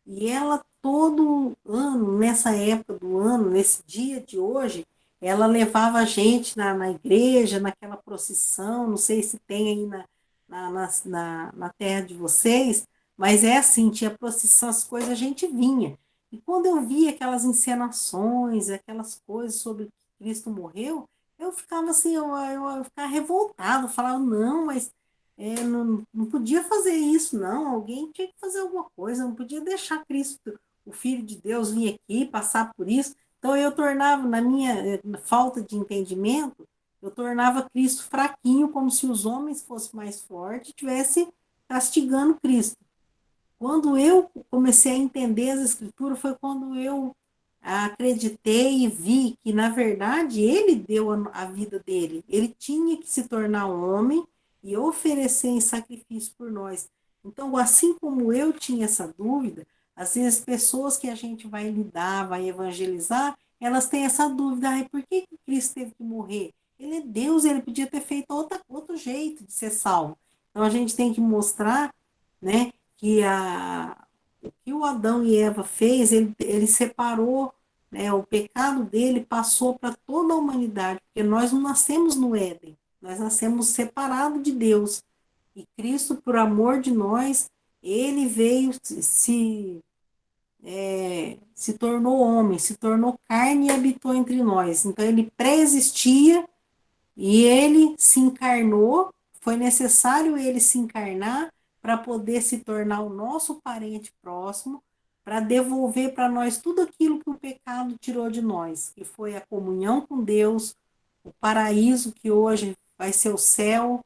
e ela, todo ano, nessa época do ano, nesse dia de hoje, ela levava a gente na igreja, naquela procissão, não sei se tem aí na terra de vocês, mas é assim, tinha procissão, as coisas, a gente vinha. E quando eu via aquelas encenações, aquelas coisas sobre que Cristo morreu, eu ficava assim, eu ficava revoltado, falava, não, mas não podia fazer isso, não. Alguém tinha que fazer alguma coisa, não podia deixar Cristo, o Filho de Deus, vir aqui, passar por isso. Então eu tornava, na minha falta de entendimento, eu tornava Cristo fraquinho, como se os homens fossem mais fortes e estivessem castigando Cristo. Quando eu comecei a entender as Escrituras, foi quando eu acreditei e vi que, na verdade, ele deu a vida dele. Ele tinha que se tornar um homem e oferecer em sacrifício por nós. Então, assim como eu tinha essa dúvida, às vezes pessoas que a gente vai lidar, vai evangelizar, elas têm essa dúvida, ai, por que que Cristo teve que morrer? Ele é Deus, ele podia ter feito outro jeito de ser salvo. Então, a gente tem que mostrar, né, que o que o Adão e Eva fez, ele separou, né, o pecado dele passou para toda a humanidade, porque nós não nascemos no Éden, nós nascemos separados de Deus. E Cristo, por amor de nós, ele veio, se tornou homem, se tornou carne e habitou entre nós. Então, ele pré-existia e ele se encarnou, foi necessário ele se encarnar para poder se tornar o nosso parente próximo, para devolver para nós tudo aquilo que o pecado tirou de nós, que foi a comunhão com Deus, o paraíso que hoje vai ser o céu,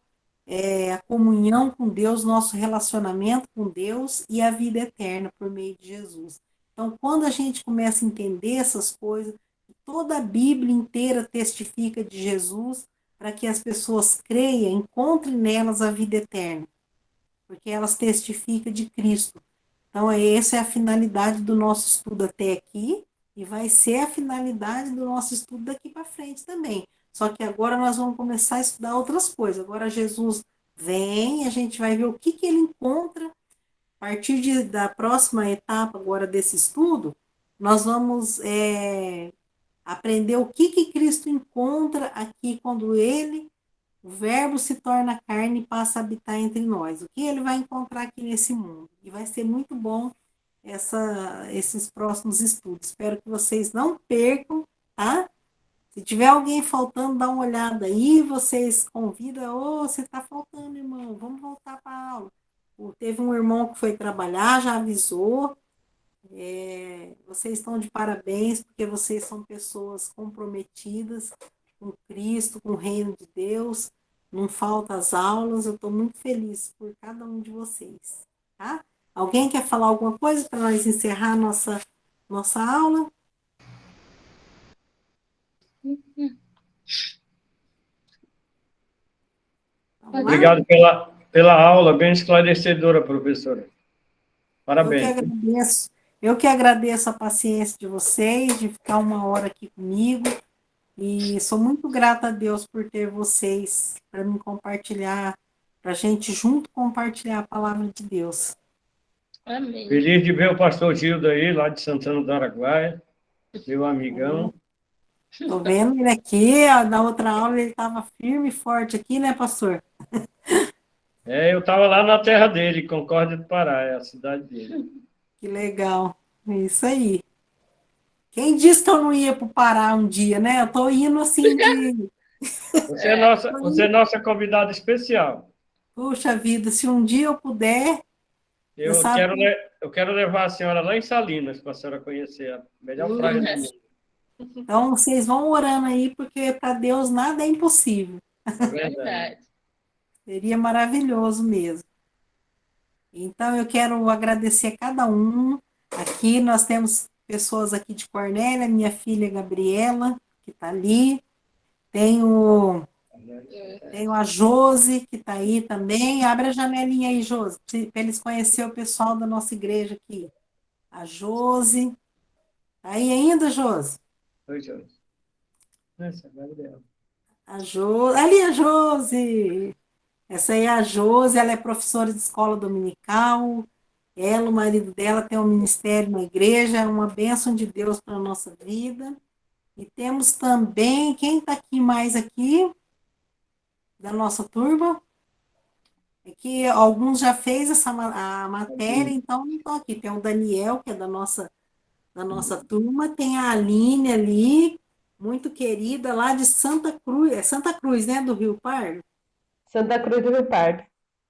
a comunhão com Deus, nosso relacionamento com Deus e a vida eterna por meio de Jesus. Então, quando a gente começa a entender essas coisas, toda a Bíblia inteira testifica de Jesus, para que as pessoas creiam, encontrem nelas a vida eterna, porque elas testificam de Cristo. Então, essa é a finalidade do nosso estudo até aqui, e vai ser a finalidade do nosso estudo daqui para frente também. Só que agora nós vamos começar a estudar outras coisas. Agora Jesus vem, a gente vai ver o que ele encontra. A partir da próxima etapa agora desse estudo, nós vamos aprender o que Cristo encontra aqui quando o verbo se torna carne e passa a habitar entre nós. O que ele vai encontrar aqui nesse mundo. E vai ser muito bom esses próximos estudos. Espero que vocês não percam, tá? Se tiver alguém faltando, dá uma olhada aí, vocês convidam, você está faltando, irmão, vamos voltar para a aula. Teve um irmão que foi trabalhar, já avisou. Vocês estão de parabéns, porque vocês são pessoas comprometidas com Cristo, com o reino de Deus. Não falta as aulas, eu estou muito feliz por cada um de vocês. Tá? Alguém quer falar alguma coisa para nós encerrar a nossa aula? Obrigado pela aula, bem esclarecedora, professora. Parabéns. Eu que agradeço a paciência de vocês, de ficar uma hora aqui comigo, e sou muito grata a Deus por ter vocês para me compartilhar, para a gente junto compartilhar a palavra de Deus. Amém. Feliz de ver o pastor Gildo aí, lá de Santana do Araguaia, meu amigão. Estou vendo ele aqui, na outra aula ele estava firme e forte aqui, né, pastor? Eu estava lá na terra dele, Concórdia do Pará, é a cidade dele. Que legal, é isso aí. Quem disse que eu não ia para o Pará um dia, né? Eu estou indo assim de... Você é nossa convidada especial. Puxa vida, se um dia eu puder... Eu quero levar a senhora lá em Salinas, para a senhora conhecer a melhor praia do mundo. Então, vocês vão orando aí, porque para Deus nada é impossível. É verdade. Seria maravilhoso mesmo. Então, eu quero agradecer a cada um. Aqui nós temos pessoas aqui de Cornélia, minha filha Gabriela, que está ali. Tenho a Josi, que está aí também. Abre a janelinha aí, Josi, para eles conhecerem o pessoal da nossa igreja aqui. a Josi. Tá aí ainda, Josi? Oi, Jorge. Nossa, Gabriel. Ali a Josi. Essa aí é a Josi, ela é professora de escola dominical. Ela, o marido dela, tem um ministério na igreja, é uma bênção de Deus para a nossa vida. E temos também, quem está aqui mais aqui, da nossa turma? É que alguns já fez a matéria, então não estão aqui. Tem o Daniel, que é da nossa turma, tem a Aline ali, muito querida, lá de Santa Cruz, é Santa Cruz, né, do Rio Pardo? Santa Cruz do Rio Pardo.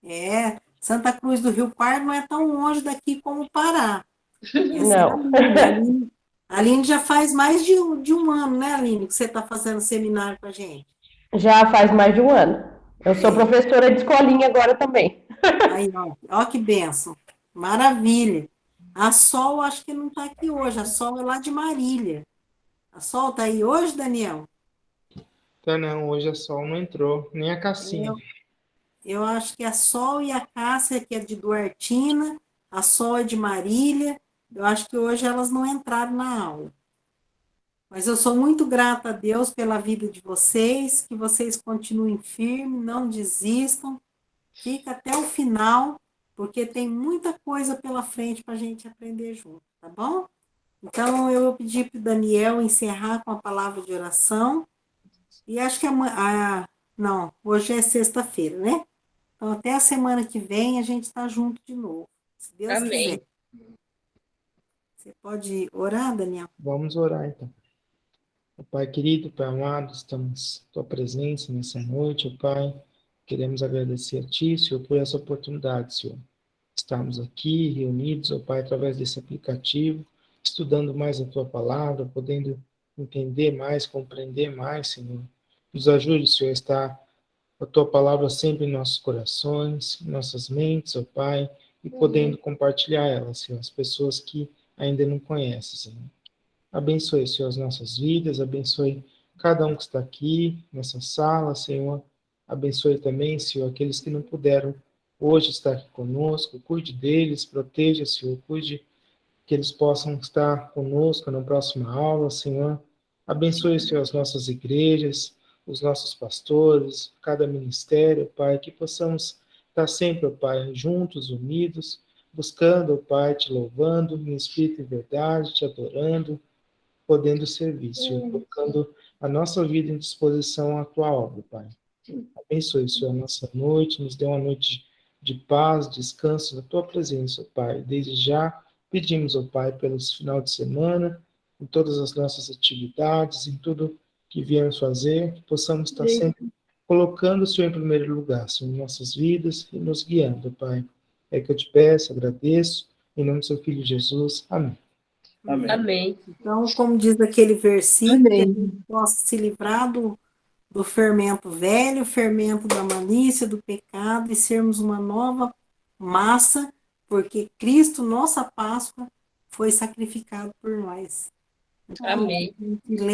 É, Santa Cruz do Rio Pardo não é tão longe daqui como o Pará. Essa é a Não. Aline. A Aline já faz mais de um ano, né, Aline, que você está fazendo seminário com a gente. Já faz mais de um ano. Eu sou É. professora de escolinha agora também. Aí, ó que bênção. Maravilha. A Sol, acho que não está aqui hoje. A Sol é lá de Marília. A Sol está aí hoje, Daniel? Tá não, hoje a Sol não entrou, nem a Cassinha. Eu acho que a Sol e a Cássia, que é de Duartina, a Sol é de Marília. Eu acho que hoje elas não entraram na aula. Mas eu sou muito grata a Deus pela vida de vocês, que vocês continuem firmes, não desistam, fica até o final, porque tem muita coisa pela frente para a gente aprender junto, tá bom? Então, eu vou pedir para o Daniel encerrar com a palavra de oração, e acho que não, hoje é sexta-feira, né? Então, até a semana que vem a gente está junto de novo, se Deus quiser. Você pode orar, Daniel? Vamos orar então. Ó Pai querido, Pai amado, estamos em Tua presença nessa noite, ó Pai. Queremos agradecer a Ti, Senhor, por essa oportunidade, Senhor. Estamos aqui reunidos, ó Pai, através desse aplicativo, estudando mais a Tua palavra, podendo entender mais, compreender mais, Senhor. Nos ajude, Senhor, a estar a Tua palavra sempre em nossos corações, em nossas mentes, ó Pai, e podendo compartilhar ela, Senhor, as pessoas que ainda não conhecem, Senhor. Abençoe, Senhor, as nossas vidas, abençoe cada um que está aqui nessa sala, Senhor. Abençoe também, Senhor, aqueles que não puderam hoje estar aqui conosco. Cuide deles, proteja, Senhor, cuide que eles possam estar conosco na próxima aula, Senhor. Abençoe, Senhor, as nossas igrejas, os nossos pastores, cada ministério, Pai, que possamos estar sempre, Pai, juntos, unidos, buscando, Pai, te louvando em espírito e verdade, te adorando, podendo servir, Senhor, colocando a nossa vida em disposição à Tua obra, Pai. Abençoe, Senhor, a nossa noite, nos dê uma noite de paz, descanso na Tua presença, Pai. Desde já pedimos, ó Pai, pelos final de semana, em todas as nossas atividades, em tudo que viemos fazer, que possamos estar sempre colocando o Senhor em primeiro lugar, Senhor, em nossas vidas e nos guiando, Pai. É que eu te peço, agradeço, em nome do Seu Filho Jesus. Amém. Amém. Amém. Então, como diz aquele versículo, que a Amém. gente possa se livrar do fermento velho, fermento da malícia, do pecado, e sermos uma nova massa, porque Cristo, nossa Páscoa, foi sacrificado por nós. Amém. Então,